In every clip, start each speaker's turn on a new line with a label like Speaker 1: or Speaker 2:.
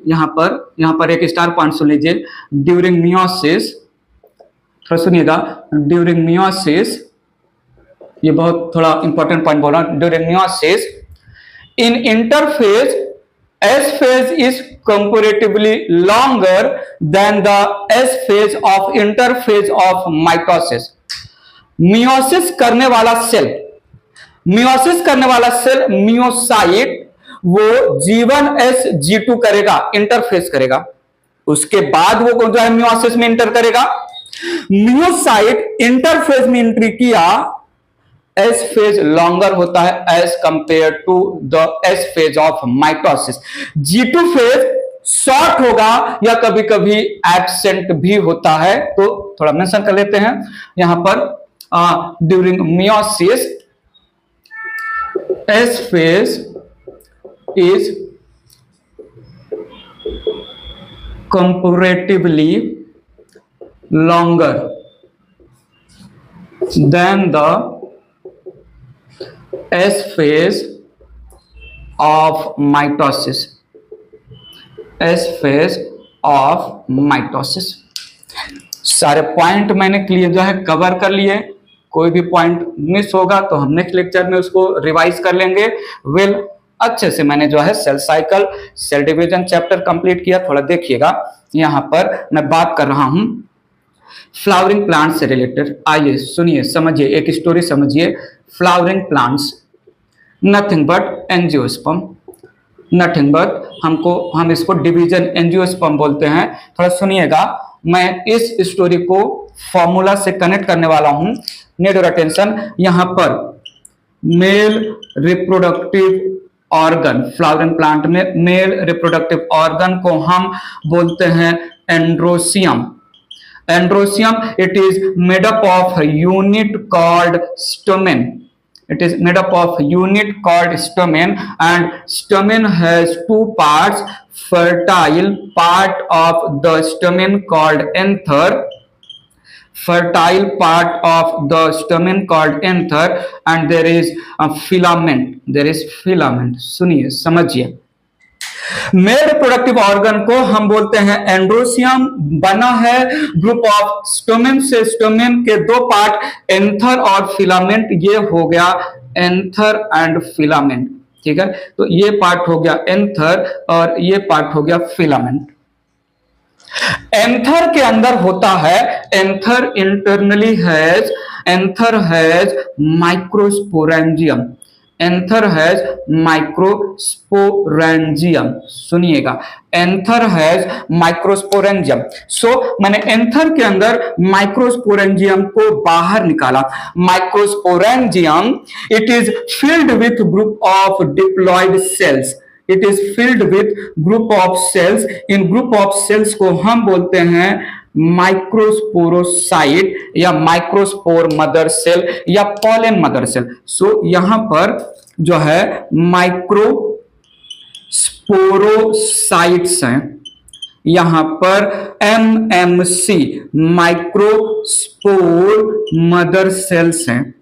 Speaker 1: यहाँ पर एक स्टार पॉइंट सुन लीजिए। ड्यूरिंग मियोसिस, थोड़ा सुनिएगा, ड्यूरिंग मियोसिस, ये बहुत थोड़ा इंपॉर्टेंट पॉइंट बोल रहा हूं। During meiosis in interphase S phase is comparatively longer than the S phase of interphase of mitosis. Meiosis करने वाला सेल, मियोसिस करने वाला सेल मियोसाइट, वो G1 S G2 करेगा, इंटरफेस करेगा, उसके बाद वो जो है मियोसिस में इंटर करेगा। मियोसाइट इंटरफेस में एंट्री किया, एस फेज लॉन्गर होता है as compare to the S phase of mitosis. G2 phase short होगा या कभी कभी एब्सेंट भी होता है, तो थोड़ा मेंशन कर लेते हैं यहां पर। During meiosis S phase is comparatively longer than the S phase of mitosis. S phase of mitosis। सारे पॉइंट मैंने क्लियर जो है कवर कर लिए। कोई भी पॉइंट मिस होगा तो हम नेक्स्ट लेक्चर में उसको रिवाइज कर लेंगे। वेल, अच्छे से मैंने जो है cell cycle, cell division chapter complete किया। थोड़ा देखिएगा, यहां पर मैं बात कर रहा हूं फ्लावरिंग प्लांट से रिलेटेड। आइए सुनिए, समझिए, एक स्टोरी समझिए। Flowering plants nothing but angiosperm, nothing but हम इसको डिवीजन एंजियोस्पर्म बोलते हैं। थोड़ा सुनिएगा, मैं इस स्टोरी को फॉर्मूला से कनेक्ट करने वाला हूं। Need your attention. यहां पर male reproductive organ, flowering plant में मेल रिप्रोडक्टिव ऑर्गन को हम बोलते हैं androecium. Androecium, it is made up of unit called stamen. It is made up of unit called stamen, and stamen has two parts. Fertile part of the stamen called anther. Fertile part of the stamen called anther, and there is a filament. There is filament. सुनिए, समझिए। Mail reproductive organ को हम बोलते हैं androecium. बना है group of स्टोमेन से। स्टोमेन के दो पार्ट एंथर और फिलामेंट। ये हो गया एंथर एंड फिलामेंट, ठीक है। तो ये पार्ट हो गया एंथर और ये पार्ट हो गया फिलामेंट। एंथर के अंदर होता है, anther internally has, anther has microsporangium. Anther has microsporangium. सुनिएगा, एंथर हैज माइक्रोस्पोरेंजियम। सो मैंने एंथर के अंदर माइक्रोस्पोरेंजियम को बाहर निकाला। Microsporangium, it is filled with group of diploid cells. It is filled with group of cells. इन group of cells को हम बोलते हैं माइक्रोस्पोरोसाइट या माइक्रोस्पोर मदर सेल या पॉलन मदर सेल। सो यहां पर जो है माइक्रोस्पोरोसाइट्स हैं, यहां पर MMC माइक्रोस्पोर मदर सेल्स हैं,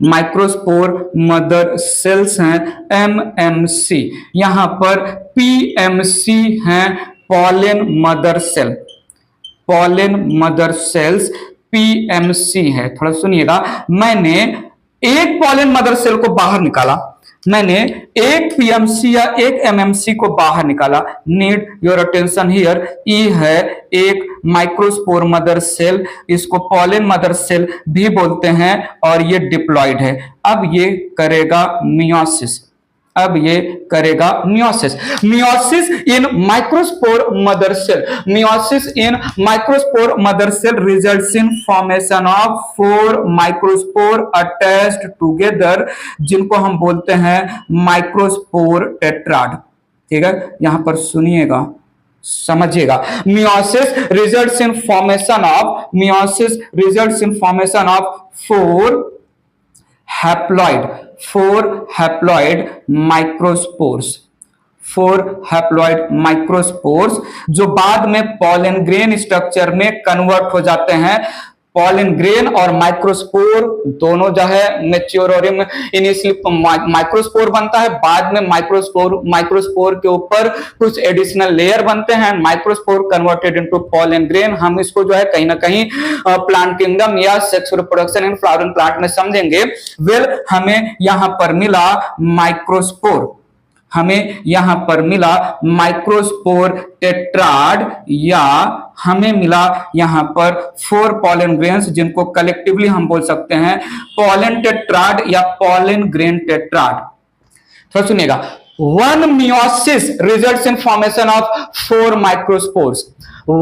Speaker 1: माइक्रोस्पोर मदर सेल्स हैं MMC। यहां पर PMC हैं pollen mother cell. Pollen mother cells PMC है। थोड़ा सुनिएगा, मैंने एक पॉलन मदर सेल को बाहर निकाला, मैंने एक PMC या एक MMC को बाहर निकाला। Need your attention here. ई है एक माइक्रोस्पोर मदर सेल, इसको पॉलन मदर सेल भी बोलते हैं और ये डिप्लॉयड है। अब ये करेगा मियोसिस, अब ये करेगा meiosis. Meiosis in microspore mother cell, meiosis in microspore mother cell results in formation of 4 microspore attached together, जिनको हम बोलते हैं माइक्रोस्पोर टेट्राड, ठीक है। यहां पर सुनिएगा, समझिएगा। Meiosis results in formation of, meiosis results in formation of 4 haploid microspores, 4 haploid microspores, जो बाद में पॉलन ग्रेन स्ट्रक्चर में कन्वर्ट हो जाते हैं पॉलन ग्रेन और माइक्रोस्पोर दोनों जो है मेच्योर और इनिशियली माइक्रोस्पोर बनता है, बाद में माइक्रोस्पोर के ऊपर कुछ एडिशनल लेयर बनते हैं, microspore converted into pollen grain. हम इसको जो है कहीं ना कहीं प्लांट किंगडम या sex reproduction in flowering plant में समझेंगे। वेल हमें यहां पर मिला माइक्रोस्पोर, हमें यहां पर मिला माइक्रोस्पोर टेट्राड, या हमें मिला यहां पर 4 पॉलन ग्रेन्स जिनको कलेक्टिवली हम बोल सकते हैं पॉलन टेट्राड या पॉलन ग्रेन टेट्राड। तो सुनिएगा, 1 meiosis results in formation of 4 microspores.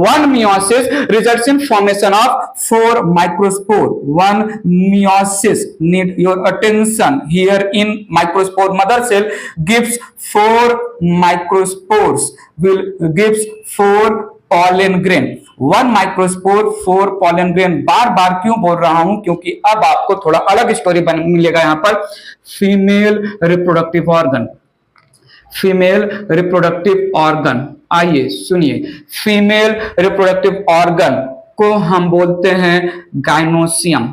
Speaker 1: 1 meiosis results in formation of 4 microspore. 1 meiosis, need your attention here, in microspore mother cell gives 4 microspores, will gives 4 pollen grain. 1 microspore 4 pollen grain। बार बार क्यों बोल रहा हूं, क्योंकि अब आपको थोड़ा अलग स्टोरी मिलेगा यहां पर। Female reproductive organ, female reproductive organ, आइए सुनिए, फीमेल रिप्रोडक्टिव ऑर्गन को हम बोलते हैं गाइनोसियम,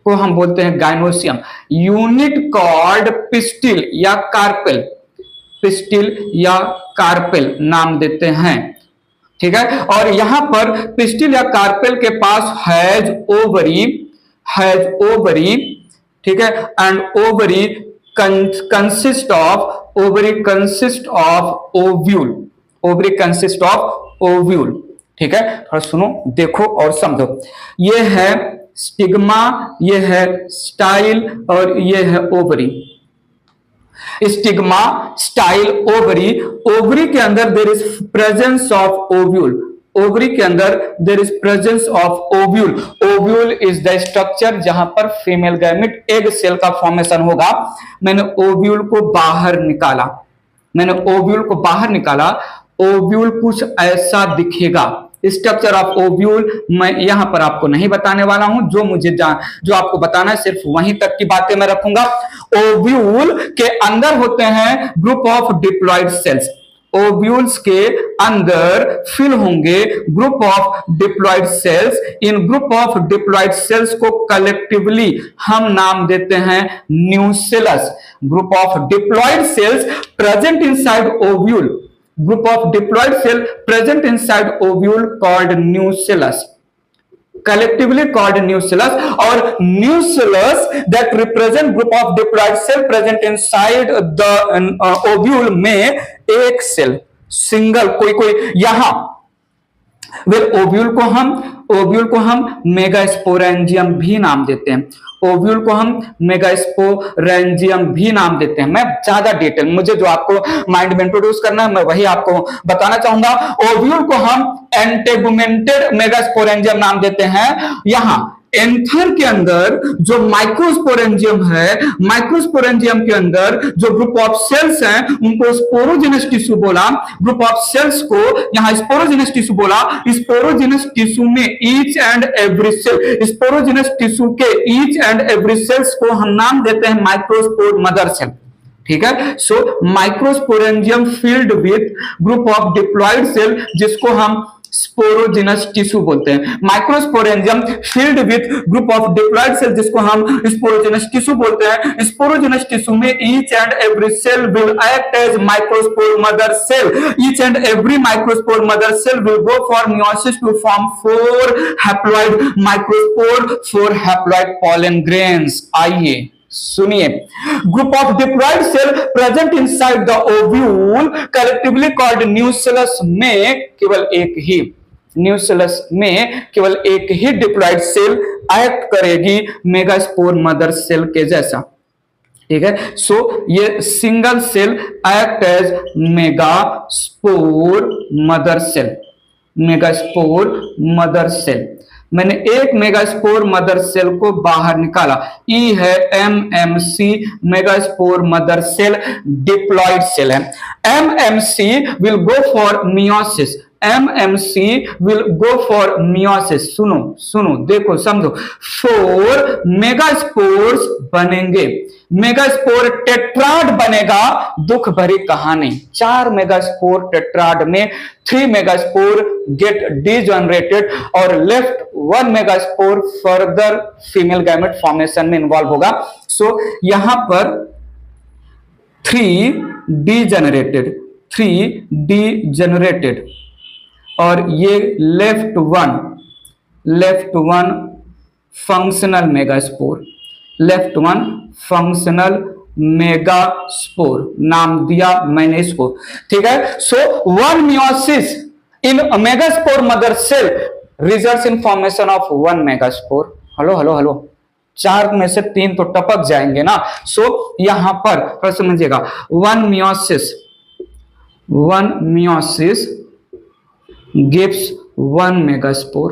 Speaker 1: को हम बोलते हैं गाइनोसियम। यूनिट कॉल्ड पिस्टिल या कार्पेल, पिस्टिल या कार्पेल नाम देते हैं, ठीक है। और यहां पर पिस्टिल या कार्पेल के पास हैज ओवरी, ठीक है, and ovary consist of ovule, ठीक है। थोड़ा सुनो, देखो और समझो। ये है स्टिग्मा, ये है स्टाइल और ये है ovary. Stigma, style, ovary. Ovary के अंदर there is presence of ovule, ovary के अंदर there is presence of ovule. Ovule is the structure जहां पर फीमेल गैमेट एग सेल का फॉर्मेशन होगा। मैंने ओव्यूल को बाहर निकाला, मैंने ओव्यूल को बाहर निकाला। ओव्यूल कुछ ऐसा दिखेगा। स्ट्रक्चर ऑफ ओव्यूल मैं यहां पर आपको नहीं बताने वाला हूं, जो आपको बताना है सिर्फ वहीं तक की बातें मैं रखूंगा। ओव्यूल के अंदर होते हैं group of diploid cells, ovules के अंदर फिल होंगे ग्रुप ऑफ डिप्लॉयड सेल्स। इन ग्रुप ऑफ डिप्लॉयड सेल्स को कलेक्टिवली हम नाम देते हैं nucellus. Group of diploid cells present inside ovule, group of diploid cell present inside ovule called nucellus, collectively called nucellus, और nucellus that represent group of diploid cell present inside the ovule में एक cell single कोई यहां ovule को हम megasporangium भी नाम देते हैं, ओव्यूल को हम मेगास्पोरेंजियम भी नाम देते हैं। मैं ज्यादा डिटेल, मुझे जो आपको माइंड में इंट्रोड्यूस करना है मैं वही आपको बताना चाहूंगा। ओव्यूल को हम एंटेगुमेंटेड मेगास्पोरेंजियम नाम देते हैं। यहां एंथर के अंदर जो माइक्रोस्पोरेंजियम है, माइक्रोस्पोरेंजियम के अंदर जो ग्रुप ऑफ सेल्स हैं उनको स्पोरोजेनस टिश्यू बोला। ग्रुप ऑफ सेल्स को यहां स्पोरोजेनस टिश्यू बोला। स्पोरोजेनस टिश्यू में each and every cell, sporogenous tissue के ईच एंड एवरी सेल्स को हम नाम देते हैं माइक्रोस्पोर मदर सेल, ठीक है। So microsporangium filled with group of diploid cell जिसको हम स्पोरोजेनस टिश्यू बोलते हैं। Microsporangium filled with group of diploid cell जिसको हम स्पोरोजेनस टिश्यू बोलते हैं। स्पोरोजेनस टिश्यू में each and every cell will act as microspore mother cell. Each and every microspore mother cell will go for meiosis to form 4 haploid microspore, 4 haploid pollen grains. आइए सुनिए, group of diploid cell present inside the ovule collectively called nucellus में केवल एक ही, nucellus में केवल एक ही डिप्लॉयड सेल एक्ट करेगी मेगास्पोर मदर सेल के जैसा, ठीक है। सो ये single cell act as megaspore mother cell, megaspore mother cell. मैंने एक मेगास्पोर मदर सेल को बाहर निकाला, ई है MMC, megaspore mother cell diploid cell है। MMC will go for meiosis, MMC will go for meiosis। सुनो सुनो, देखो समझो, 4 मेगास्पोर्स बनेंगे, मेगास्पोर टेट्राड बनेगा, दुख भरी कहानी। 4 मेगास्पोर टेट्राड में 3 मेगास्पोर गेट डिजनरेटेड और left 1 megaspore further female gamete formation में इन्वॉल्व होगा। सो यहां पर 3 डिजनरेटेड और ये left one functional megaspore, left one functional megaspore नाम दिया मैंने इसको, ठीक है। So 1 meiosis in megaspore mother cell results in formation of 1 megaspore. Hello hello hello, 4 में से 3 तो टपक जाएंगे ना। सो यहां पर समझिएगा, 1 meiosis gives 1 megaspore,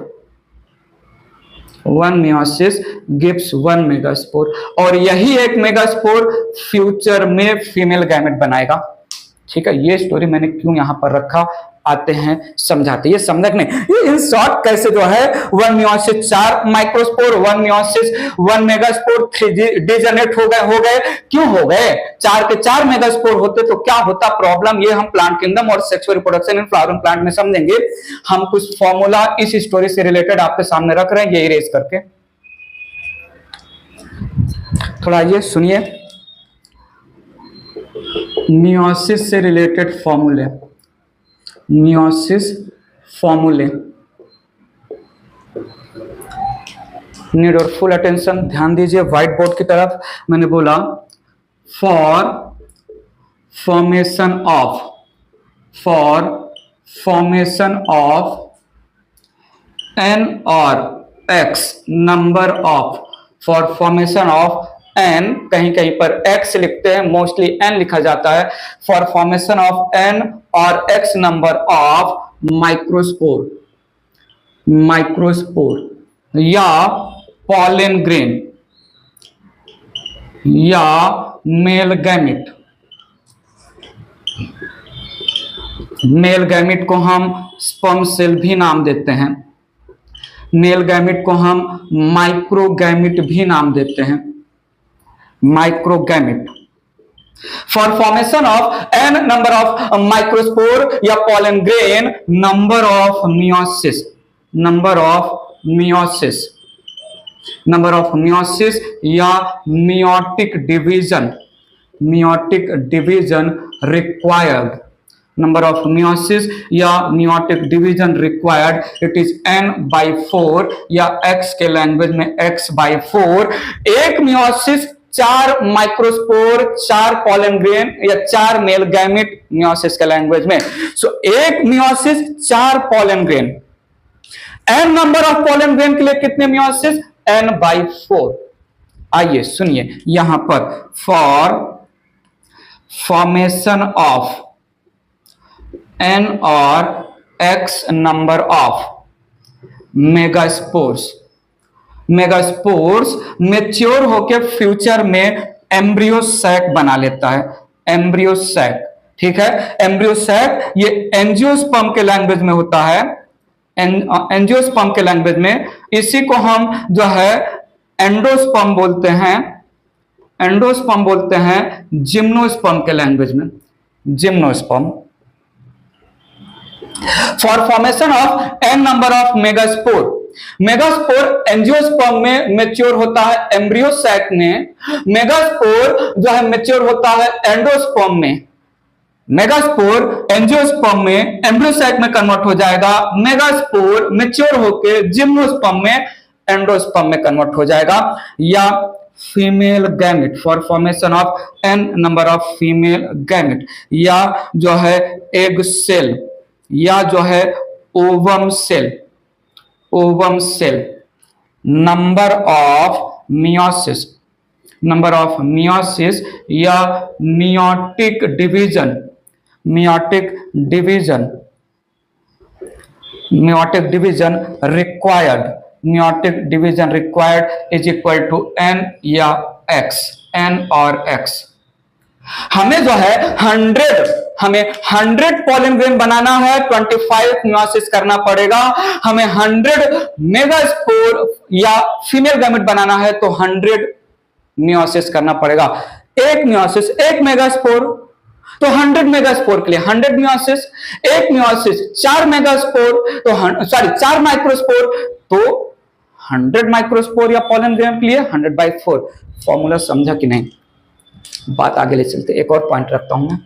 Speaker 1: 1 meiosis gives 1 megaspore, और यही एक मेगास्पोर फ्यूचर में फीमेल गैमेट बनाएगा, ठीक है। ये स्टोरी मैंने क्यों यहां पर रखा, आते हैं समझाते, ये समझ नहीं, ये इन शॉर्ट कैसे जो है 1 meiosis 4 microspore, 1 meiosis 1 megaspore 3 degenerate हो गए, क्यों हो गए? 4 के 4 मेगास्पोर होते तो क्या होता प्रॉब्लम, ये हम प्लांट किंगडम और sexual reproduction in flowering plant में समझेंगे। हम कुछ फॉर्मूला इस स्टोरी से रिलेटेड आपके सामने रख रहे हैं, ये इरेज करके, थोड़ा ये सुनिए, मियोसिस से रिलेटेड फॉर्मूले, मियोसिस फॉर्मूले, नीड और फुल अटेंशन, ध्यान दीजिए व्हाइट बोर्ड की तरफ। मैंने बोला फॉर फॉर्मेशन ऑफ n और x number of, for formation of n, कहीं कहीं पर x लिखते हैं, मोस्टली n लिखा जाता है, फॉर फॉर्मेशन ऑफ n और x नंबर ऑफ माइक्रोस्पोर या पॉलन ग्रेन या मेल गैमेट, मेल गैमेट को हम स्पर्म सेल भी नाम देते हैं, मेल गैमेट को हम माइक्रोगैमेट भी नाम देते हैं, microgamete. For formation of n number of microspore या pollen grain, number of meiosis या meiotic division required, number of meiosis या meiotic division required, it is n/4 या x के लैंग्वेज में x/4। एक मियोसिस 4 माइक्रोस्पोर 4 पॉलन ग्रेन या 4 male gamete meiosis के language में। सो एक meiosis 4 pollen grain, n number of pollen grain के लिए कितने मियोसिस, n/4। आइए सुनिए यहां पर, फॉर फॉर्मेशन ऑफ n और x number of megaspores mature होकर फ्यूचर में एम्ब्रियो सैक बना लेता है, एम्ब्रियो सैक, ठीक है। एम्ब्रियो सैक ये एंजियोस्पर्म के लैंग्वेज में होता है, एंजियोस्पर्म के लैंग्वेज में, इसी को हम जो है एंडोस्पर्म बोलते हैं जिम्नोस्पर्म के लैंग्वेज में, gymnosperm. For formation of n number of megaspore angiosperm में मैच्योर होता है एम्ब्रियो सैक में, मेगास्पोर जो है मैच्योर होता है एंडोस्पर्म में, मेगास्पोर एंजियोस्पर्म में एम्ब्रियो सैक में कन्वर्ट हो जाएगा, मेगास्पोर मैच्योर होकर जिम्नोस्पर्म में एंडोस्पर्म में कन्वर्ट हो जाएगा। या female gamete, for formation of n number of female gamete, या जो है एग सेल, या जो है ovum cell, number of meiosis या meiotic division required is equal to n या x, n और x। हमें जो है हमें 100 पॉलन ग्रेन बनाना है 25 मियोसिस करना पड़ेगा। हमें 100 मेगास्पोर या फीमेल गैमेट बनाना है तो 100 मियोसिस करना पड़ेगा। एक मियोसिस, एक मेगास्पोर, तो 100 मेगास्पोर के लिए 100 मियोसिस, एक मियोसिस 4 मेगास्पोर तो 4 माइक्रोस्पोर तो 100 माइक्रोस्पोर या पॉलन ग्रेन के लिए 100/4। फॉर्मूला समझा कि नहीं? बात आगे ले चलते। एक और पॉइंट रखता हूं मैं,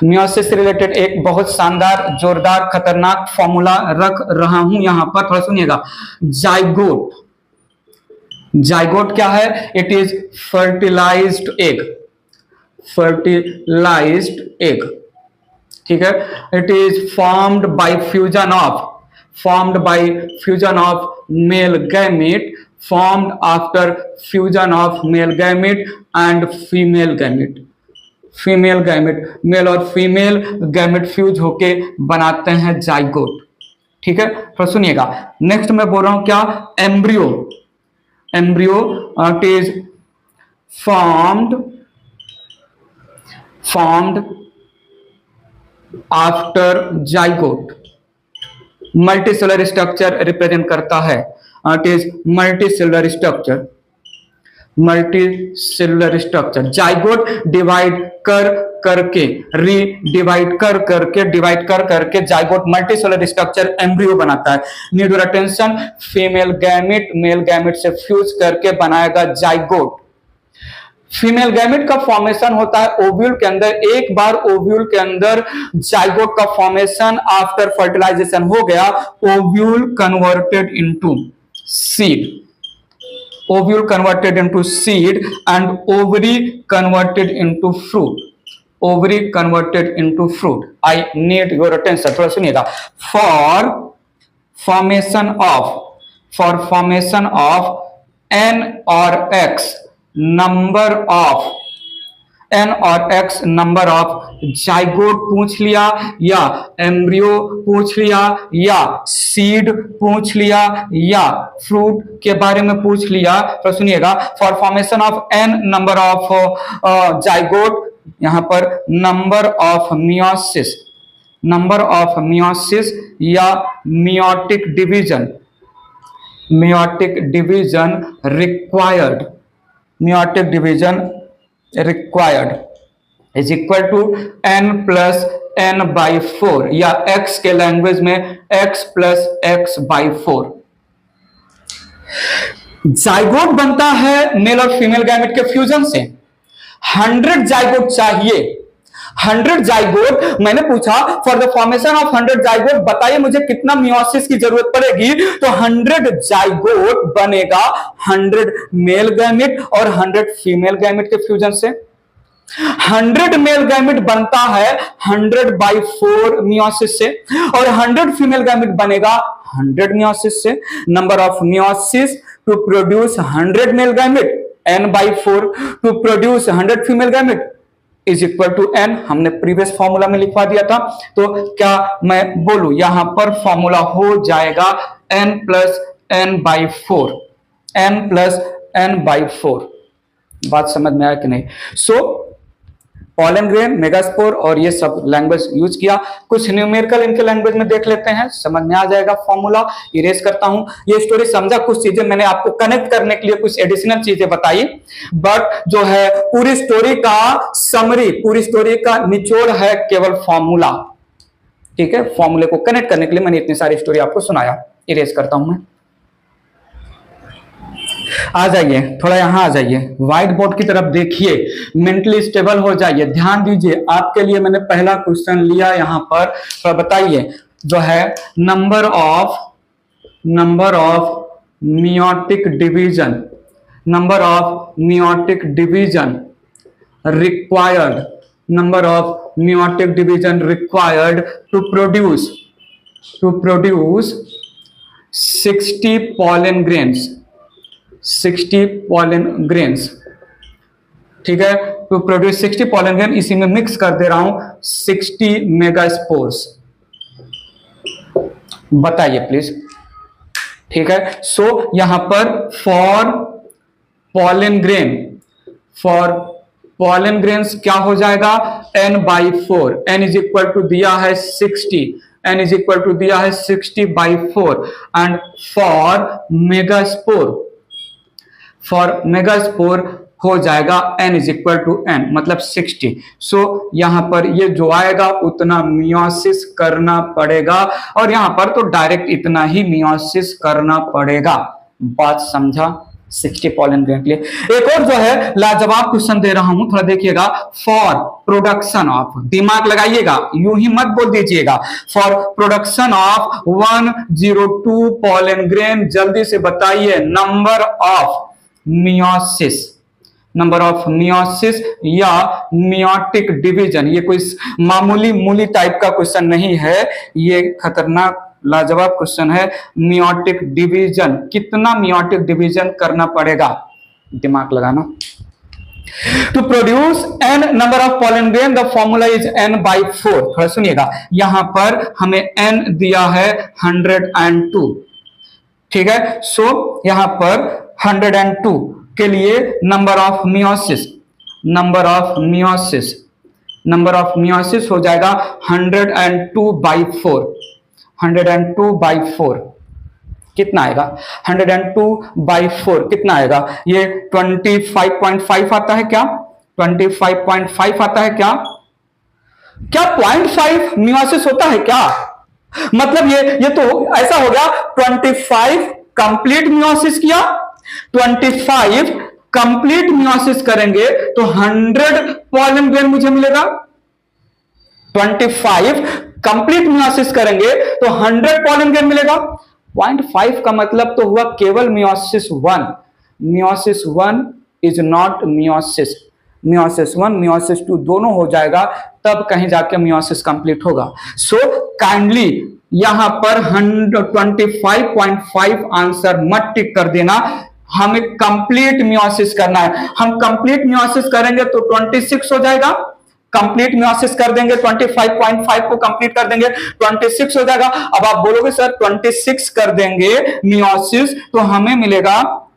Speaker 1: मियोसिस से रिलेटेड एक बहुत शानदार, जोरदार, खतरनाक फॉर्मूला रख रहा हूं यहां पर, थोड़ा सुनिएगा। जाइगोट, जाइगोट क्या है? It is fertilized egg, fertilized egg, ठीक है। It is formed by fusion of, formed by fusion of male gamete, formed after fusion of male gamete and female gamete, female gamete, male और female gamete fuse होके बनाते हैं zygote, ठीक है। तो सुनिएगा, नेक्स्ट मैं बोल रहा हूं क्या? Embryo, embryo it is formed after zygote, multicellular structure represent करता है। It is multicellular structure, multicellular structure. Zygote divide कर करके, रीडिवाइड कर करके, डिवाइड कर करके जाइगोट मल्टीसेलुलर स्ट्रक्चर एम्ब्रियो बनाता है। Need your attention, female gamete male gamete से फ्यूज करके बनाएगा जाइगोट। फीमेल गैमेट का फॉर्मेशन होता है ओव्यूल के अंदर। एक बार ओव्यूल के अंदर जाइगोट का फॉर्मेशन आफ्टर फर्टिलाइजेशन हो गया, ovule converted into seed, ovule converted into seed and ovary converted into fruit, ovary converted into fruit. I need your attention, थोड़ा सुनिएगा। फॉर फॉर्मेशन ऑफ एन और एक्स नंबर ऑफ, एन और x number of zygote पूछ लिया, या embryo पूछ लिया, या सीड पूछ लिया, या फ्रूट के बारे में पूछ लिया, तो सुनिएगा। For formation of N number of zygote, यहां पर number of meiosis, number of meiosis या meiotic division, meiotic division required, meiotic division required is equal to n plus n/4 या x के लैंग्वेज में x plus x/4। जाइगोट बनता है mail और female gamete के फ्यूजन से। 100 जाइगोट चाहिए, 100 जाइगोट। मैंने पूछा for the formation of 100 zygote बताइए मुझे कितना मियोसिस की जरूरत पड़ेगी, तो 100 जाइगोट बनेगा 100 मेल गैमेट और 100 फीमेल गैमेट के फ्यूजन से। 100 मेल गैमेट बनता है 100/4 मियोसिस से, और 100 फीमेल गैमेट बनेगा 100 मियोसिस से। Number of meiosis to produce 100 male gamete, n/4 to produce 100 female gamete is equal to n। हमने प्रीवियस फॉर्मूला में लिखवा दिया था, तो क्या मैं बोलूं, यहां पर फॉर्मूला हो जाएगा n plus n/4, n plus n/4। बात समझ में आया कि नहीं? सो पॉलन ग्रेन, मेगास्पोर और ये सब लैंग्वेज यूज किया। कुछ न्यूमेरिकल इनके लैंग्वेज में देख लेते हैं, समझ में आ जाएगा। फॉर्मूला इरेज करता हूं। ये स्टोरी समझा, कुछ चीजें मैंने आपको कनेक्ट करने के लिए कुछ एडिशनल चीजें बताई, बट जो है पूरी स्टोरी का समरी, पूरी स्टोरी का निचोड़ है केवल फॉर्मूला, ठीक है। फॉर्मूले को कनेक्ट करने के लिए मैंने इतनी सारी स्टोरी आपको सुनाया। इरेज करता हूं मैं। आ जाइए, थोड़ा यहां आ जाइए, व्हाइट बोर्ड की तरफ देखिए, मेंटली स्टेबल हो जाइए, ध्यान दीजिए। आपके लिए मैंने पहला क्वेश्चन लिया यहां पर, तो बताइए जो है number of meiotic division, number of meiotic division required, number of meiotic division required to produce 60 pollen grains, 60 pollen grains, ठीक है। टू प्रोड्यूस 60 pollen grain, इसी में मिक्स कर दे रहा हूं 60 मेगास्पोर्स। बताइए प्लीज, ठीक है। सो यहां पर for pollen grain pollen grains क्या हो जाएगा, n/4, n is equal to दिया है 60, n इज इक्वल टू दिया है 60/4 एंड फॉर मेगास्पोर हो जाएगा n is equal to n मतलब 60। सो यहां पर ये जो आएगा उतना मियोसिस करना पड़ेगा और यहां पर तो डायरेक्ट इतना ही मियोसिस करना पड़ेगा। बात समझा? 60 पॉलन ग्रेन के लिए। एक और जो है लाजवाब क्वेश्चन दे रहा हूं, थोड़ा देखिएगा। फॉर प्रोडक्शन ऑफ, दिमाग लगाइएगा, यूं ही मत बोल दीजिएगा। For production of 102 pollen grain, जल्दी से बताइए नंबर ऑफ मियोसिस या मियोटिक डिवीजन। ये कोई मामूली मूली टाइप का क्वेश्चन नहीं है, ये खतरनाक लाजवाब क्वेश्चन है। मियोटिक डिवीजन, कितना मियोटिक डिवीजन करना पड़ेगा, दिमाग लगाना। To produce n number of pollen grain the formula is n/4। थोड़ा सुनिएगा, यहां पर हमें n दिया है 102, ठीक है। सो यहां पर 102 के लिए नंबर ऑफ मियोसिस हो जाएगा 102/4। 102/4 कितना आएगा? 102/4 कितना आएगा? ये 25.5 आता है क्या? 25.5 आता है क्या? क्या 0.5 मियोसिस होता है क्या? मतलब ये तो ऐसा हो गया, 25 कंप्लीट मियोसिस किया, 25 कंप्लीट मियोसिस करेंगे तो 100 पॉलन ग्रेन मुझे मिलेगा। 25 कंप्लीट मियोसिस करेंगे तो 100 पॉलन ग्रेन मिलेगा। 0.5 का मतलब तो हुआ केवल meiosis 1। Meiosis 1 is not meiosis 1, meiosis 2 दोनों हो जाएगा, तब कहीं जाके मियोसिस कंप्लीट होगा। सो काइंडली यहां पर 125.5 आंसर मत टिक कर देना, हमें कंप्लीट मियोसिस करना है। हम कंप्लीट मियोसिस करेंगे तो 26 हो जाएगा, कंप्लीट मियोसिस कर देंगे 25.5 को कंप्लीट कर देंगे 26 हो जाएगा। अब आप बोलोगे सर 26 कर देंगे मियोसिस तो हमें मिलेगा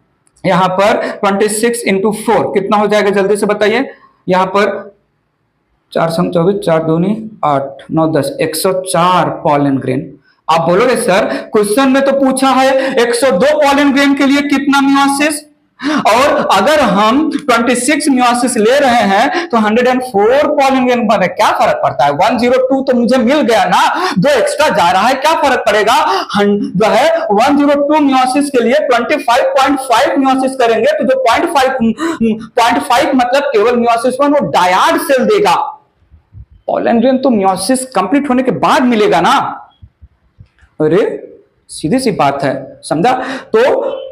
Speaker 1: यहां पर 26 इंटू 4 कितना हो जाएगा, जल्दी से बताइए। यहां पर 4 सम 24, 4 दूनी 8, 9 10, 104 पॉलन ग्रेन। आप बोलोगे सर क्वेश्चन में तो पूछा है 102 पॉलन ग्रेन के लिए कितना मियोसिस, और अगर हम 26 मियोसिस ले रहे हैं तो 104 पॉलन ग्रेन बने, क्या फर्क पड़ता है? 102 तो मुझे मिल गया ना, 2 एक्स्ट्रा जा रहा है, क्या फर्क पड़ेगा? जो है 102 मियोसिस के लिए 25.5 मियोसिस करेंगे तो जो 0.5 मतलब केवल मियोसिस 1 वो डायड सेल देगा। पॉलन ग्रेन तो मियोसिस कंप्लीट होने के बाद मिलेगा ना। अरे सीधी सी बात है, समझा? तो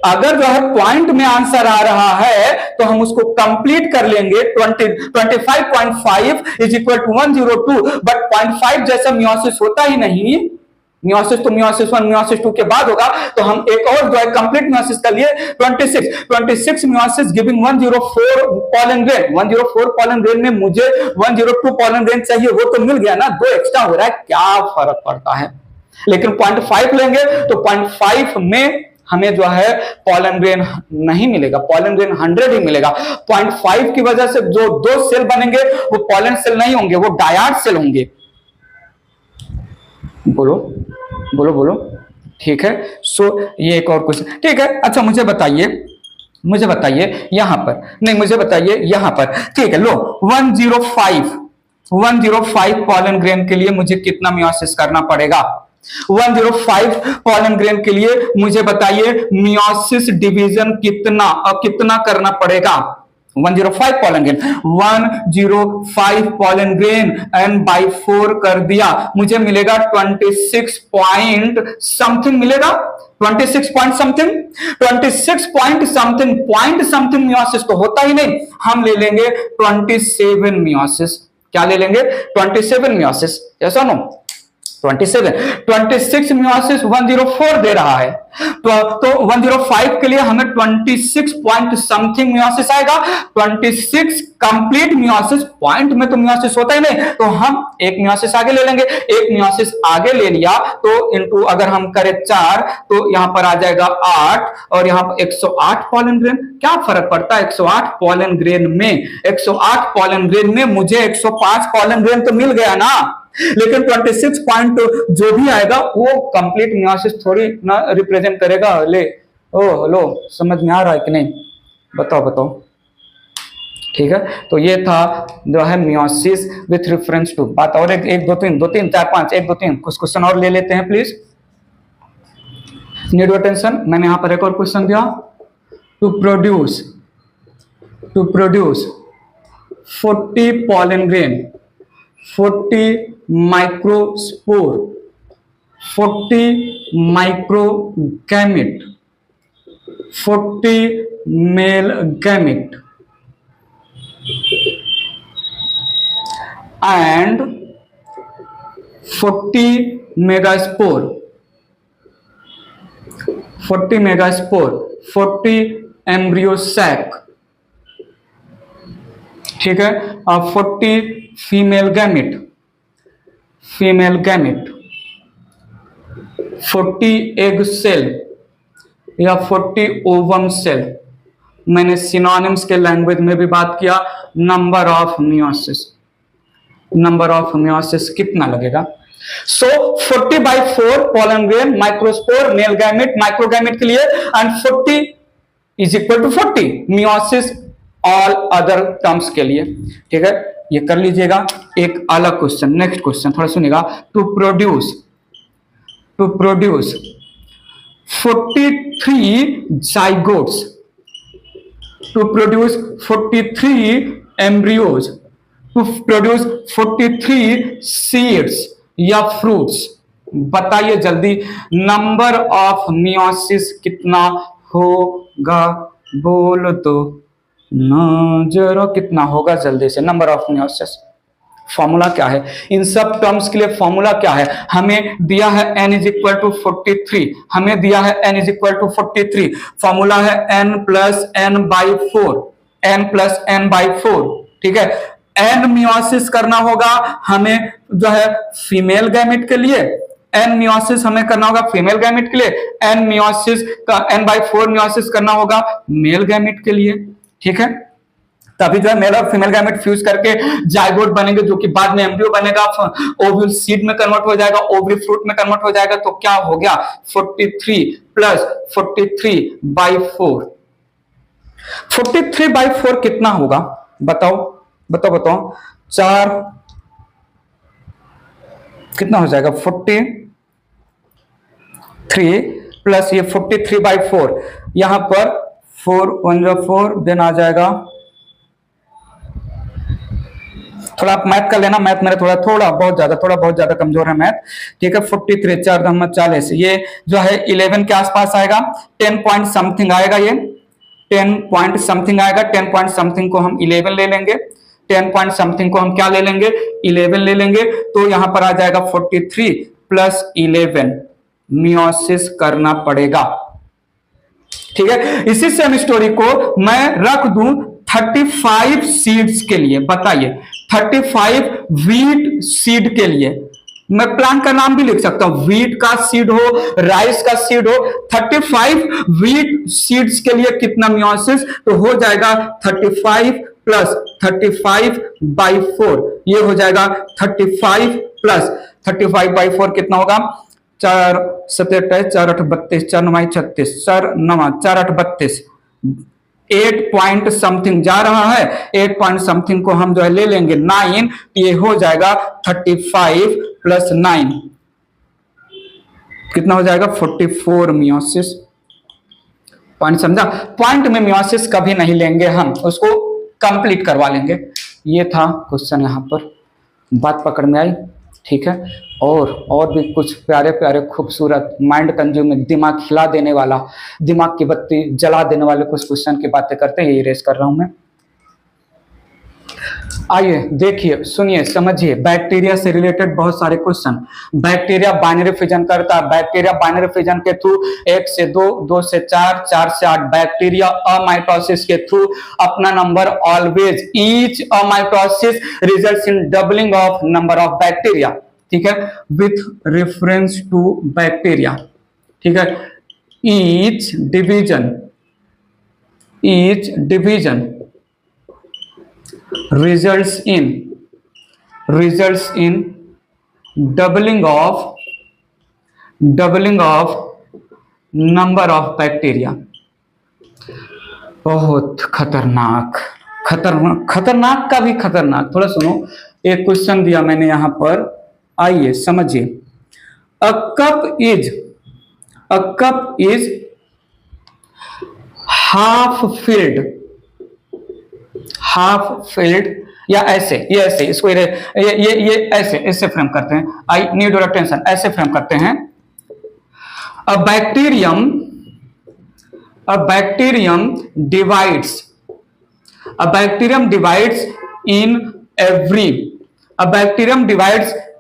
Speaker 1: अगर जो है पॉइंट में आंसर आ रहा है तो हम उसको कंप्लीट कर लेंगे। 25.5 इज इक्वल टू 102, बट 0.5 जैसा मियोसिस होता ही नहीं। मियोसिस तो मियोसिस 1 मियोसिस 2 के बाद होगा, तो हम एक और जो है कंप्लीट मियोसिस कर लिए 26 meiosis giving 104 pollen grain. 104 pollen grain में मुझे 102 पॉलन ग्रेन चाहिए, वो तो मिल गया ना, 2 एक्स्ट्रा हो रहा है, क्या फर्क पड़ता है? लेकिन 0.5 लेंगे तो 0.5 में हमें जो है पॉलन ग्रेन नहीं मिलेगा, पॉलन ग्रेन 100 ही मिलेगा। 0.5 की वजह से जो 2 सेल बनेंगे वो पॉलन सेल नहीं होंगे, वो डायड सेल होंगे। बोलो बोलो बोलो, ठीक है। सो ये एक और क्वेश्चन, ठीक है। अच्छा मुझे बताइए यहां पर, नहीं मुझे बताइए यहां पर, ठीक है। लो 105 पॉलन ग्रेन के लिए मुझे कितना मियोसिस करना पड़ेगा? 105 पॉलन ग्रेन के लिए मुझे बताइए मियोसिस डिवीजन कितना करना पड़ेगा? 105 pollen grain, 105 pollen grain n/4 कर दिया, मुझे मिलेगा 26 पॉइंट समथिंग मिलेगा, 26 पॉइंट समथिंग मियोसिस तो होता ही नहीं, हम ले लेंगे 27 मियोसिस। क्या ले लेंगे? 27 मियोसिस, ऐसा नो 27, 26 मियोसिस 104 दे रहा है, तो 105 के लिए हमें 26 पॉइंट समथिंग मियोसिस आएगा। 26 कंप्लीट मियोसिस, पॉइंट में तो मियोसिस होता ही नहीं, तो हम एक मियोसिस आगे ले लेंगे। एक मियोसिस आगे ले लिया तो इनटू अगर हम करें 4 तो यहां पर आ जाएगा 8 और यहां पर 108 पॉलन ग्रेन। क्या फर्क पड़ता है 108 पॉलन ग्रेन में? 108 पॉलन ग्रेन में मुझे 105 पॉलन ग्रेन तो मिल गया ना, लेकिन 26 पॉइंट जो भी आएगा वो कंप्लीट मियोसिस थोड़ी ना रिप्रेजेंट करेगा। ले ओ हेलो, समझ में आ रहा है कि नहीं? बताओ। ठीक है, तो ये था जो है मियोसिस विथ रेफरेंस टू। बात और एक दो तीन 4 5 1 2 3 कुछ क्वेश्चन और ले लेते हैं प्लीज, नीड योर अटेंशन। मैंने यहां पर एक और क्वेश्चन दिया, to produce 40 pollen grain, 40 microspore, 40 microgamete, 40 male gamete and 40 megaspore, 40 embryo sac, ठीक है, 40 फीमेल गैमेट, 40 एग सेल या 40 ओवम सेल। मैंने सिनोनिम्स के लैंग्वेज में भी बात किया। नंबर ऑफ मियोसिस कितना लगेगा? So 40/4 pollen grain, microspore, male gamete, microgamete के लिए, and 40 is equal to 40 meiosis all other terms के लिए। ठीक है, ये कर लीजिएगा। एक अलग क्वेश्चन, नेक्स्ट क्वेश्चन थोड़ा सुनिएगा। To produce 43 zygotes, to produce 43 embryos, to produce 43 seeds या fruits। बताइए जल्दी, नंबर ऑफ मियोसिस कितना होगा? बोलो तो ना जरा, कितना होगा जल्दी से? नंबर ऑफ मियोसिस फॉर्मूला क्या है? इन सब टर्म्स के लिए फॉर्मूला क्या है? हमें दिया है n इज इक्वल टू 43, हमें दिया है n is equal to 43। Formula है n प्लस n बाई 4। ठीक है, n मियोसिस करना होगा हमें जो है फीमेल गैमेट के लिए, n मियोसिस हमें करना होगा फीमेल गैमेट के लिए, n मियोसिस का n/4 मियोसिस करना होगा मेल गैमेट के लिए। ठीक है, तभी जो है मेल और फीमेल गैमेट फ्यूज करके जाइगोट बनेंगे, जो कि बाद में एम्ब्रियो बनेगा, ओव्यूल सीड में कन्वर्ट हो जाएगा, ओवरी फ्रूट में कन्वर्ट हो जाएगा। तो क्या हो गया? 43 प्लस 43/4। 43/4 कितना होगा? बताओ 4 कितना हो जाएगा? 43 प्लस ये 43/4, यहां पर 4 1 4, देन आ जाएगा, थोड़ा आप मैथ कर लेना, मैथ मेरा थोड़ा बहुत ज्यादा कमजोर है मैथ। ठीक है, 43 4 40, ये जो है 11 के आसपास आएगा, 10 पॉइंट समथिंग आएगा, ये 10 पॉइंट समथिंग आएगा। 10 पॉइंट समथिंग को हम 11 ले लेंगे, 10 पॉइंट समथिंग को हम क्या ले लेंगे? 11 ले लेंगे। तो यहां पर आ जाएगा 43 प्लस 11 मियोसिस करना पड़ेगा। ठीक है, इसी सेम स्टोरी को मैं रख दूं 35 सीड्स के लिए। बताइए 35 वीट सीड के लिए, मैं प्लांट का नाम भी लिख सकता हूं, वीट का सीड हो, राइस का सीड हो। 35 वीट सीड्स के लिए कितना मियोसिस? तो हो जाएगा 35 प्लस 35/4, ये हो जाएगा 35 प्लस 35/4 कितना होगा? 4 7 28 4 8 32 4 9 36 4 9 4 8 32, 8 पॉइंट समथिंग जा रहा है, 8 पॉइंट समथिंग को हम जो है ले लेंगे 9, ये हो जाएगा 35 प्लस 9 कितना हो जाएगा? 44 मियोसिस। पॉइंट समझा? पॉइंट में मियोसिस कभी नहीं लेंगे हम, उसको कंप्लीट करवा लेंगे। ये था क्वेश्चन, यहां पर बात पकड़ में आई। ठीक है, और भी कुछ प्यारे प्यारे खूबसूरत माइंड कंज्यूमिंग, दिमाग हिला देने वाला, दिमाग की बत्ती जला देने वाले कुछ क्वेश्चन की बातें करते हैं, ये रेस कर रहा हूं मैं। आइए देखिए, सुनिए, समझिए, बैक्टीरिया से रिलेटेड बहुत सारे क्वेश्चन। बैक्टीरिया बाइनरी फिजन करता है। बैक्टीरिया बाइनरी फिजन के थ्रू 1 से 2, 2 से 4, 4 से 8। बैक्टीरिया अमाइटोसिस के थ्रू अपना number always, each amitosis results in doubling of number of bacteria, ठीक है, विथ रेफरेंस टू बैक्टीरिया, ठीक है। Each division results in doubling of number of bacteria। बहुत खतरनाक, खतरनाक का भी खतरनाक। थोड़ा सुनो, एक क्वेश्चन दिया मैंने यहां पर, आइए समझिए। A cup is half filled, या ऐसे, ये ऐसे, इसको ये ऐसे फ्रेम करते हैं। आई नीड योर अटेंशन, ऐसे फ्रेम करते हैं। अ bacterium divides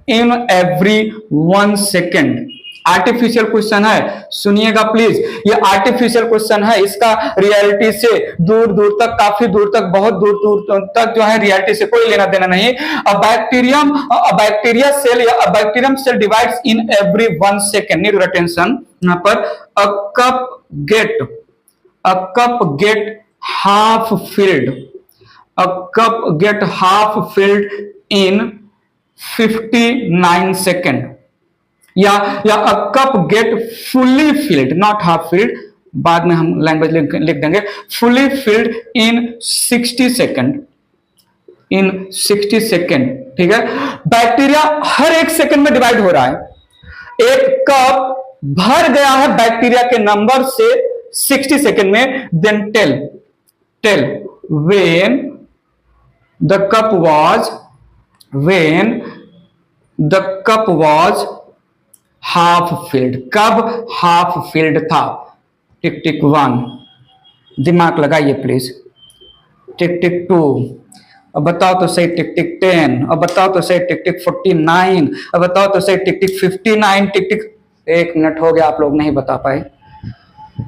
Speaker 1: in every 1 second. Artificial question है, सुनिएगा प्लीज, ये आर्टिफिशियल क्वेश्चन है। इसका रियलिटी से दूर दूर तक, काफी दूर तक, बहुत दूर दूर तक जो है रियलिटी से कोई लेना देना नहीं। A bacterium cell divides in every 1 second. Need your attention यहां पर। A cup get half filled in 59 second, या a cup get fully filled, not half filled, बाद में हम लैंग्वेज लिख देंगे, फुली फिल्ड इन 60 सेकेंड, ठीक है। बैक्टीरिया हर 1 सेकेंड में डिवाइड हो रहा है। एक कप भर गया है बैक्टीरिया के नंबर से 60 सेकेंड में। Then tell when the cup was half filled, कब हाफ फील्ड था? टिक टिक 1, दिमाग लगाइए प्लीज। टिक टिक 2, अब बताओ तो सही। टिक टिक 10, अब बताओ तो सही। टिक टिक 49, अब बताओ तो सही। टिक टिक 59, टिक टिक 1 मिनट हो गया, आप लोग नहीं बता पाए।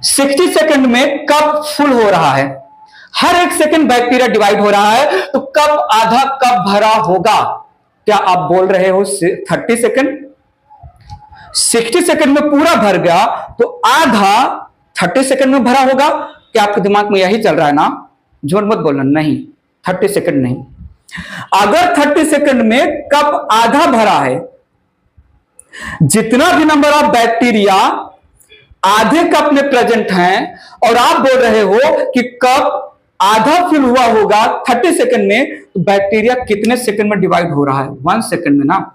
Speaker 1: 60 सेकंड में कप फुल हो रहा है, हर 1 सेकंड बैक्टीरिया डिवाइड हो रहा है, तो कब आधा कप भरा होगा? क्या आप बोल रहे हो 30 सेकंड? 60 सेकंड में पूरा भर गया तो आधा 30 सेकंड में भरा होगा। क्या आपके दिमाग में यही चल रहा है ना? झूठ मत बोलना, नहीं, 30 सेकंड नहीं। अगर 30 सेकंड में कप आधा भरा है, जितना भी नंबर ऑफ बैक्टीरिया आधे कप में प्रेजेंट हैं, और आप बोल रहे हो कि कप आधा फिल हुआ होगा 30 सेकंड में, तो बैक्टीरिया कितने सेकंड में डिवाइड हो रहा है? 1 सेकंड में ना।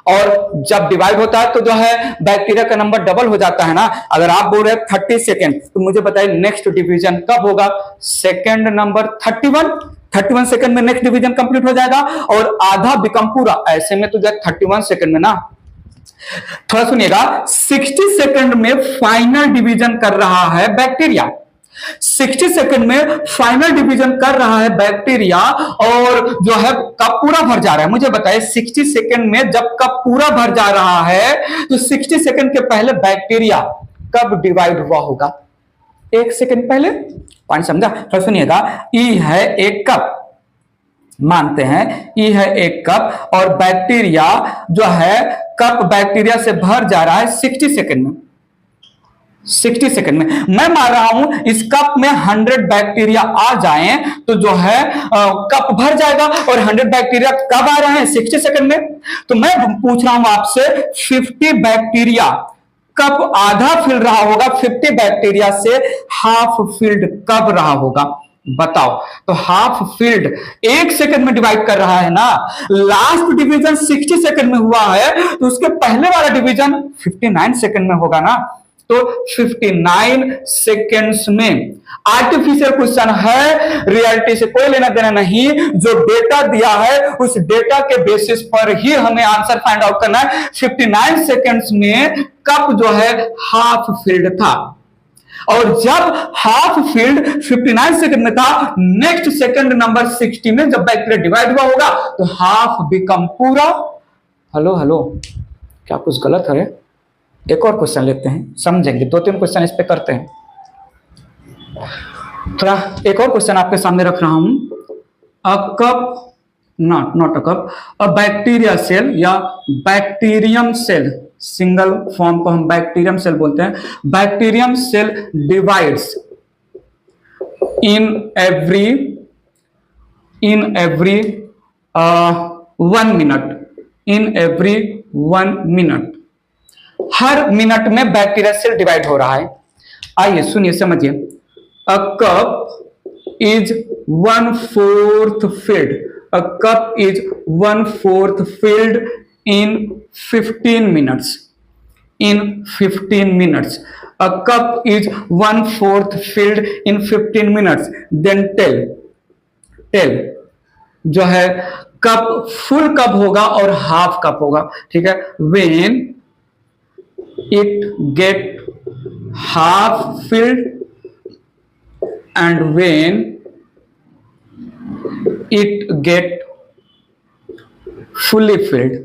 Speaker 1: और जब डिवाइड होता है तो जो है बैक्टीरिया का नंबर डबल हो जाता है ना। अगर आप बोल रहे हैं 30 सेकंड, तो मुझे बताइए नेक्स्ट डिवीजन कब होगा? सेकंड नंबर 31 सेकंड में नेक्स्ट डिवीजन कंप्लीट हो जाएगा, और आधा बिकम पूरा। ऐसे में तो जो 31 सेकंड में ना। थोड़ा सुनिएगा, 60 सेकंड में फाइनल डिवीजन कर रहा है बैक्टीरिया। 60 सेकंड में फाइनल डिवीजन कर रहा है बैक्टीरिया, और जो है कप पूरा भर जा रहा है। मुझे बताइए 60 सेकंड में जब कप पूरा भर जा रहा है, तो 60 सेकंड के पहले बैक्टीरिया कब डिवाइड हुआ होगा? 1 सेकंड पहले। पॉइंट समझा? तो सुनिएगा, ई है 1 कप, मानते हैं ई है 1 कप, और बैक्टीरिया जो है कप बैक्टीरिया से भर जा रहा है 60 सेकंड में। 60 सेकंड में मैं मान रहा हूं इस कप में 100 बैक्टीरिया आ जाएं तो जो है कप भर जाएगा। और 100 बैक्टीरिया कब आ रहे हैं? 60 सेकंड में। तो मैं पूछ रहा हूं आपसे, 50 बैक्टीरिया कब आधा फिल रहा होगा? 50 बैक्टीरिया से हाफ फिल्ड कब रहा होगा? बताओ। तो हाफ फील्ड 1 सेकंड में डिवाइड कर रहा है ना। लास्ट डिवीजन 60 सेकंड में हुआ है, तो उसके पहले वाला डिवीजन 59 सेकंड में होगा ना। तो 59 सेकंड्स में। आर्टिफिशियल क्वेश्चन है, रियलिटी से कोई लेना देना नहीं। जो डेटा दिया है उस डेटा के बेसिस पर ही हमें आंसर फाइंड आउट करना है। 59 सेकंड्स में कप जो है हाफ फिल्ड था। और जब हाफ फील्ड 59 सेकंड में था, नेक्स्ट सेकंड नंबर 60 में जब बैक्टीरिया डिवाइड हुआ होगा तो हाफ बिकम पूरा। हेलो हेलो, क्या कुछ गलत है? एक और क्वेश्चन लेते हैं, समझेंगे। 2-3 क्वेश्चन इस पे करते हैं। थोड़ा एक और क्वेश्चन आपके सामने रख रहा हूं। A cup, not a cup, a bacteria cell या बैक्टीरियम सेल, सिंगल फॉर्म को हम बैक्टीरियम सेल बोलते हैं। Bacterium cell divides in every 1 minute, in every 1 minute. हर मिनट में बैक्टीरिया सेल डिवाइड हो रहा है। आइए सुनिए, समझिए। A cup is 1/4 filled. A cup is 1/4 filled in 15 minutes. In 15 minutes. A cup is 1/4 filled in 15 minutes. Then tell जो है कप फुल कप होगा और हाफ कप होगा, ठीक है। When it get half filled and when it get fully filled,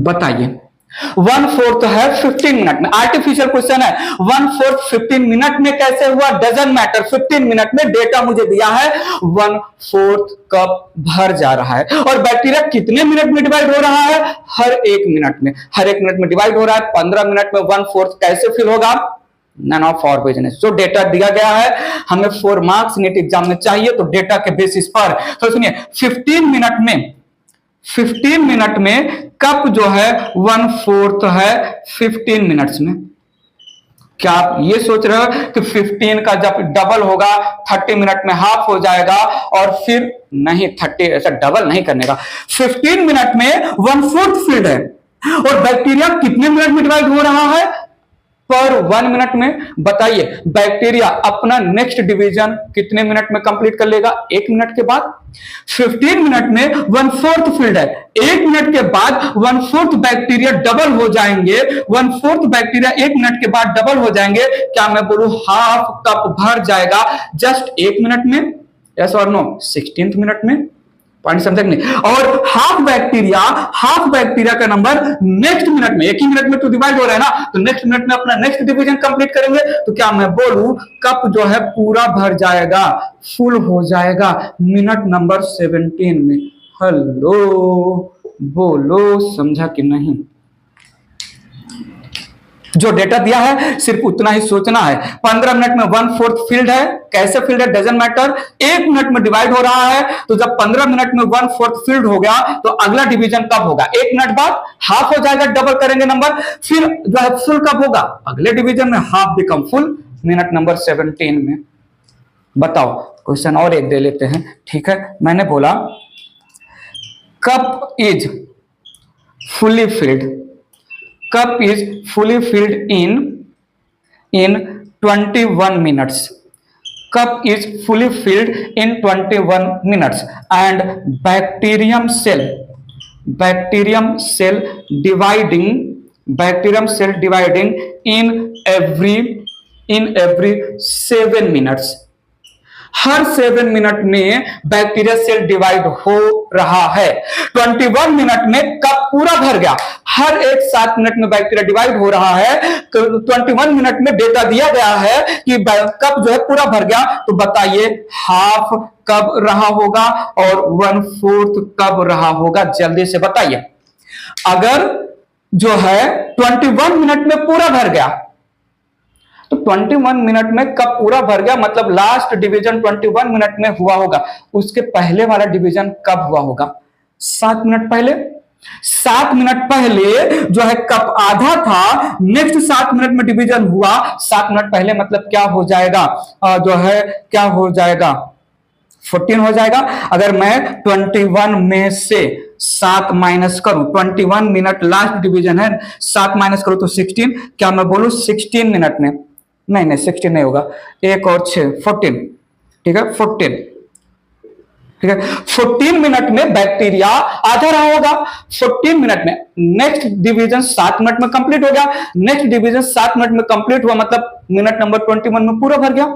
Speaker 1: बताइए। 1/4 है 15 minute में, आर्टिफिशियल क्वेश्चन है। 1/4 15 मिनट में कैसे हुआ, डजंट मैटर। 15 मिनट में डेटा मुझे दिया है 1/4 कप भर जा रहा है। और बैक्टीरिया कितने मिनट में डिवाइड हो रहा है, हर 1 मिनट में, हर 1 मिनट में डिवाइड हो रहा है। 15 मिनट में 1/4 कैसे फिल होगा, नन ऑफ आवर बिजनेस। जो डेटा दिया गया है, हमें 4 मार्क्स नीट एग्जाम में चाहिए, तो डेटा के बेसिस पर। तो सुनिए, 15 मिनट में कप जो है 1/4 है 15 मिनट्स में। क्या आप ये सोच रहे हो कि 15 का जब डबल होगा 30 मिनट में हाफ हो जाएगा, और फिर नहीं, 30 ऐसा डबल नहीं करने का। 15 मिनट में 1/4 फील्ड है, और बैक्टीरिया कितने मिनट में डिवाइड हो रहा है, पर 1 मिनट में। बताइए, बैक्टीरिया अपना नेक्स्ट डिवीजन कितने मिनट में कंप्लीट कर लेगा, 1 मिनट के बाद। 15 मिनट में 1/4 फील्ड है, 1 मिनट के बाद 1/4 बैक्टीरिया डबल हो जाएंगे। 1/4 बैक्टीरिया 1 मिनट के बाद डबल हो जाएंगे। क्या मैं बोलूं हाफ कप भर जाएगा जस्ट 1 मिनट में, यस और नो? 16th मिनट में। पॉइंट समझ नहीं। और हाफ बैक्टीरिया का नंबर नेक्स्ट मिनट में, 1 ही मिनट में तो डिवाइड हो रहा है ना, तो नेक्स्ट मिनट में अपना नेक्स्ट डिवीजन कंप्लीट करेंगे। तो क्या मैं बोलूं कप जो है पूरा भर जाएगा, फुल हो जाएगा मिनट नंबर 17 में। हेलो, बोलो समझा कि नहीं? जो डेटा दिया है सिर्फ उतना ही सोचना है। 15 मिनट में 1/4 फील्ड है, कैसे फील्ड है डजंट मैटर। 1 मिनट में डिवाइड हो रहा है, तो जब 15 मिनट में 1/4 फील्ड हो गया तो अगला डिवीजन कब होगा, 1 मिनट बाद हाफ हो जाएगा, डबल करेंगे नंबर, फिर जो है फुल कब होगा, अगले डिवीजन में half become full, minute number 17 में। बताओ, क्वेश्चन और एक दे लेते हैं, ठीक है। मैंने बोला cup is fully field, cup is fully filled in 21 minutes. Cup is fully filled in 21 minutes, and bacterium cell dividing in every 7 minutes. Her 7 minute में बैक्टीरिया सेल डिवाइड हो रहा है। 21 मिनट में कप पूरा भर गया, हर एक 7 मिनट में बैक्टीरिया डिवाइड हो रहा है। तो 21 मिनट में डेटा दिया गया है कि कप जो है पूरा भर गया। तो बताइए हाफ कब रहा होगा और 1/4 कब रहा होगा, जल्दी से बताइए। अगर जो है 21 मिनट में पूरा भर गया, तो 21 मिनट में कब पूरा भर गया, मतलब लास्ट डिवीजन 21 मिनट में हुआ होगा। उसके पहले वाला डिवीजन कब हुआ होगा, 7 मिनट पहले। 7 मिनट पहले जो है कप आधा था, नेक्स्ट 7 मिनट में डिवीजन हुआ। 7 मिनट पहले मतलब क्या हो जाएगा, जो है क्या हो जाएगा, 14 हो जाएगा। अगर मैं 21 में से 7 माइनस करूं, 21 मिनट लास्ट डिवीजन है, 7 माइनस करूं तो 16। क्या मैं बोलूं 16 मिनट में, नहीं 16 नहीं होगा, 1 और 6 14, ठीक है 14, ठीक है। 14 मिनट में बैक्टीरिया आधा रहा होगा। 14 मिनट में नेक्स्ट डिवीजन 7 मिनट में कंप्लीट हो गया। नेक्स्ट डिवीजन 7 मिनट में कंप्लीट हुआ, मतलब मिनट नंबर 21 में पूरा भर गया।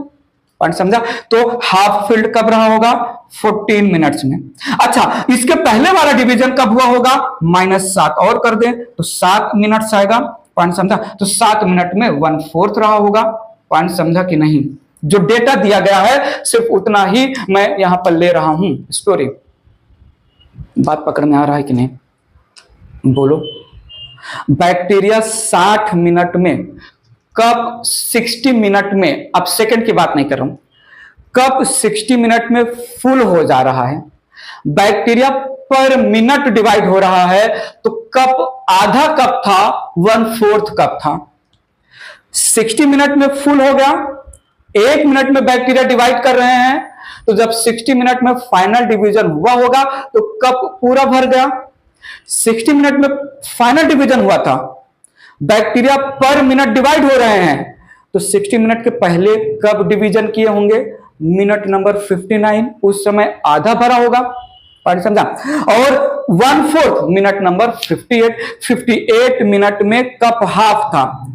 Speaker 1: पॉइंट समझा? तो हाफ फील्ड कब रहा होगा? 14 मिनट्स में। अच्छा, इसके पहले वाला डिवीजन कब हुआ होगा? -7 और कर दें तो 7 मिनट्स आएगा। पॉइंट समझा? तो 7 मिनट में 1/4 रहा होगा। पॉइंट समझा कि नहीं? जो डेटा दिया गया है सिर्फ उतना ही मैं यहां पर ले रहा हूं। स्टोरी बात पकड़ में आ रहा है कि नहीं? बोलो। बैक्टीरिया 60 मिनट में कब 60 मिनट में, अब सेकंड की बात नहीं कर रहा हूं, कब 60 मिनट में फुल हो जा रहा है? बैक्टीरिया पर मिनट डिवाइड हो रहा है तो कब आधा कप था, 1/4 कप था। 60 मिनट में फुल हो गया। 1 मिनट में बैक्टीरिया डिवाइड कर रहे हैं, तो जब 60 मिनट में फाइनल डिवीजन हुआ होगा तो कप पूरा भर गया। 60 मिनट में फाइनल डिवीजन हुआ था, बैक्टीरिया पर मिनट डिवाइड हो रहे हैं, तो 60 मिनट के पहले कब डिवीजन किए होंगे? मिनट नंबर 59, उस समय आधा भरा होगा। समझा? और 1/4 मिनट नंबर 58 मिनट में कप हाफ था।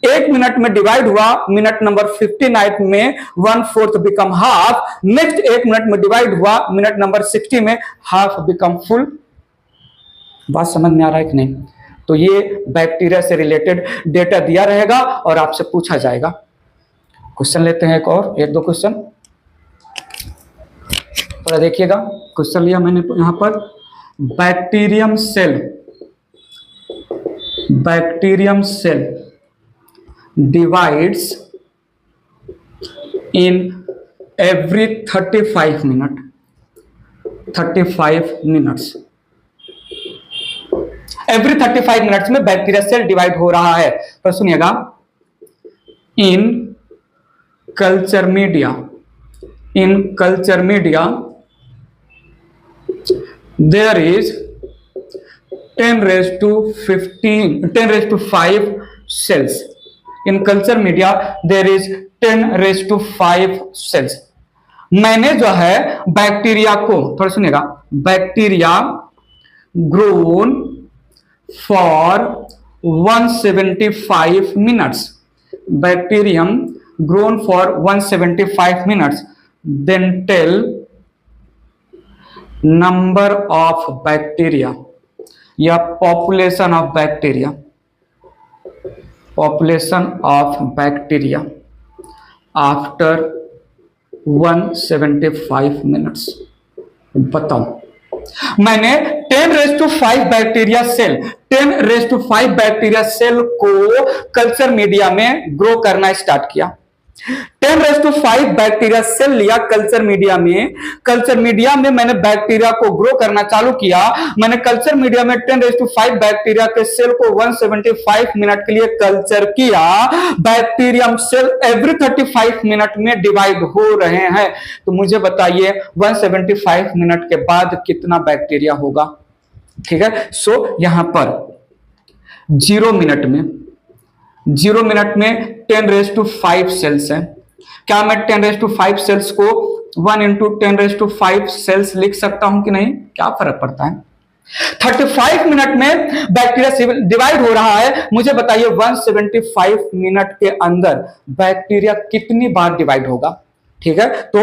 Speaker 1: 1 मिनट में डिवाइड हुआ, मिनट नंबर 59 में 1/4 बिकम हाफ। नेक्स्ट 1 मिनट में डिवाइड हुआ, मिनट नंबर 60 में हाफ बिकम फुल। बात समझ में आ रहा है कि नहीं? तो ये बैक्टीरिया से रिलेटेड डेटा दिया रहेगा और आपसे पूछा जाएगा। क्वेश्चन लेते हैं, एक और 1-2 क्वेश्चन थोड़ा देखिएगा। क्वेश्चन लिया मैंने यहां पर, bacterium cell divides in every 35 minutes। Every 35 minutes में बैक्टीरिया सेल डिवाइड हो रहा है। तो सुनिएगा, in culture media there is 10⁵5 cells। In culture media there is 10⁵5 cells। मैंने जो है बैक्टीरिया को, थोड़ा सुनिएगा, bacteria grown for 175 minutes, bacterium grown for 175 minutes, then tell number of bacteria या population of bacteria after 175 minutes। बताओ, मैंने 10⁵5 bacteria cell को कल्चर मीडिया में ग्रो करना स्टार्ट किया। 10⁵5 बैक्टीरिया सेल लिया कल्चर मीडिया में मैंने बैक्टीरिया को ग्रो करना चालू किया। मैंने कल्चर मीडिया में 10⁵5 बैक्टीरिया के सेल को 175 मिनट के लिए कल्चर किया। बैक्टीरियम सेल एवरी 35 मिनट में डिवाइड हो रहे हैं। तो मुझे बताइए 175 मिनट के बाद कितना बैक्टीरिया होगा? ठीक है। सो यहां पर 0 मिनट में 10⁵5 सेल्स है। क्या मैं 10⁵5 सेल्स को 1 × 10⁵5 सेल्स लिख सकता हूं कि नहीं? क्या फर्क पड़ता है? 35 मिनट में बैक्टीरिया डिवाइड हो रहा है। मुझे बताइए 175 मिनट के अंदर बैक्टीरिया कितनी बार डिवाइड होगा? ठीक है, तो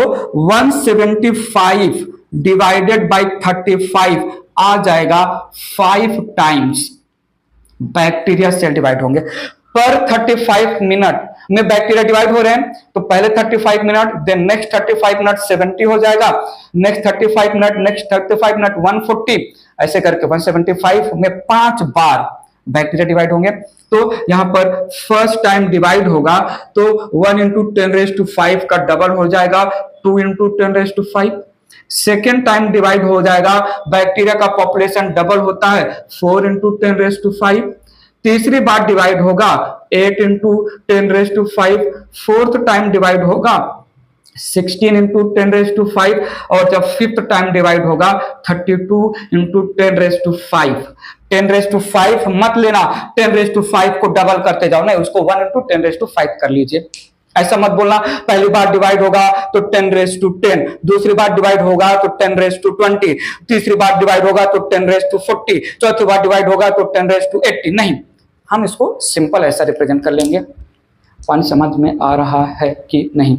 Speaker 1: 175 डिवाइडेड बाय 35 आ जाएगा 5 टाइम्स बैक्टीरिया सेल डिवाइड होंगे। पर 35 मिनट में बैक्टीरिया डिवाइड हो रहे हैं, तो पहले 35 मिनट, देन नेक्स्ट 35 मिनट 70 हो जाएगा, नेक्स्ट 35 मिनट, नेक्स्ट 35 मिनट 140, ऐसे करके 175 में 5 बार बैक्टीरिया डिवाइड होंगे। तो यहां पर फर्स्ट टाइम डिवाइड होगा तो 1 × 10⁵5 का डबल हो जाएगा 2 × 10⁵5। सेकेंड टाइम डिवाइड हो जाएगा, बैक्टीरिया का पॉपुलेशन डबल होता है 4 × 10⁵5। तीसरी बार डिवाइड होगा 8 × 10⁵5। फोर्थ टाइम डिवाइड होगा 16 × 10⁵5 और जब फिफ्थ टाइम डिवाइड होगा 32 × 10⁵5। 10⁵5 मत लेना, 10⁵5 को डबल करते जाओ ना, उसको 1 × 10⁵5 कर लीजिए। ऐसा मत बोलना पहली बार डिवाइड होगा तो 10^10, दूसरी बार डिवाइड होगा तो 10^20, तीसरी बार डिवाइड होगा तो 10^40, चौथी बार डिवाइड होगा तो 10^80। नहीं, हम इसको सिंपल ऐसा रिप्रेजेंट कर लेंगे। पानी समझ में आ रहा है कि नहीं?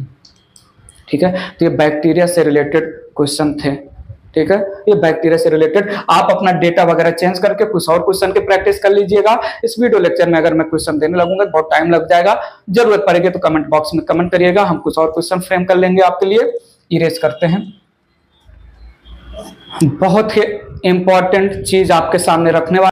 Speaker 1: ठीक है, तो ये बैक्टीरिया से रिलेटेड क्वेश्चन थे। ठीक है, ये बैक्टीरिया से रिलेटेड आप अपना डेटा वगैरह चेंज करके कुछ और क्वेश्चन की प्रैक्टिस कर लीजिएगा। इस वीडियो लेक्चर में अगर मैं क्वेश्चन देने लगूंगा बहुत टाइम लग जाएगा, जरूरत पड़ेगी तो कमेंट बॉक्स में कमेंट करिएगा, हम कुछ और क्वेश्चन फ्रेम कर लेंगे आपके लिए। इरेज करते हैं। बहुत ही इंपॉर्टेंट चीज आपके सामने रखने वाला